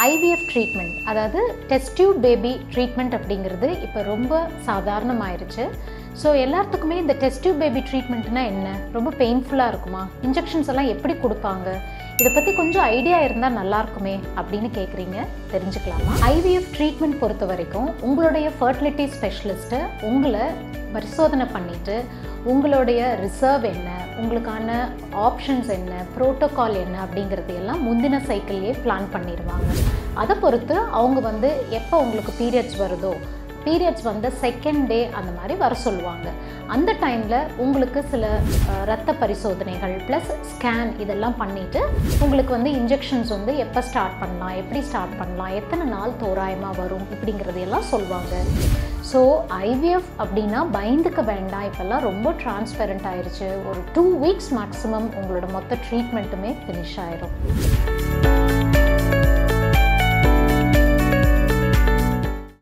IVF treatment, அதாவது test tube baby treatment அப்படிங்கிறது இப்போ ரொம்ப சாதாரணமாயிருச்சு. ஸோ எல்லாத்துக்குமே இந்த டெஸ்ட் டியூப் பேபி ட்ரீட்மெண்ட்னா என்ன, ரொம்ப பெயின்ஃபுல்லாக இருக்குமா, இன்ஜெக்ஷன்ஸ் எல்லாம் எப்படி கொடுப்பாங்க, இதை பற்றி கொஞ்சம் ஐடியா இருந்தால் நல்லாயிருக்குமே அப்படின்னு கேட்குறீங்க. தெரிஞ்சுக்கலாமா? IVF ட்ரீட்மெண்ட் பொறுத்த வரைக்கும் உங்களுடைய ஃபர்டிலிட்டி ஸ்பெஷலிஸ்ட்டு உங்களை பரிசோதனை பண்ணிவிட்டு உங்களுடைய ரிசர்வ் என்ன, உங்களுக்கான ஆப்ஷன்ஸ் என்ன, ப்ரோட்டோகால் என்ன அப்படிங்கிறதையெல்லாம் முந்தின சைக்கிள்லேயே பிளான் பண்ணிடுவாங்க. அதை பொறுத்து அவங்க எப்போ உங்களுக்கு பீரியட்ஸ் வருதோ, பீரியட்ஸ் செகண்ட் டே அந்த மாதிரி வர சொல்லுவாங்க. அந்த டைமில் உங்களுக்கு சில இரத்த பரிசோதனைகள் ப்ளஸ் ஸ்கேன் இதெல்லாம் பண்ணிவிட்டு உங்களுக்கு இன்ஜெக்ஷன்ஸ் எப்போ ஸ்டார்ட் பண்ணலாம், எப்படி ஸ்டார்ட் பண்ணலாம், எத்தனை நாள் தோராயமாக வரும் இப்படிங்கிறதையெல்லாம் சொல்லுவாங்க. ஸோ IVF அப்படின்னா பயந்துக்க வேண்டாம். இப்போல்லாம் ரொம்ப டிரான்ஸ்பெரண்ட் ஆயிடுச்சு. ஒரு 2 வீக்ஸ் மேக்ஸிமம் உங்களோட மொத்த ட்ரீட்மெண்ட்டுமே ஃபினிஷ் ஆயிரும்.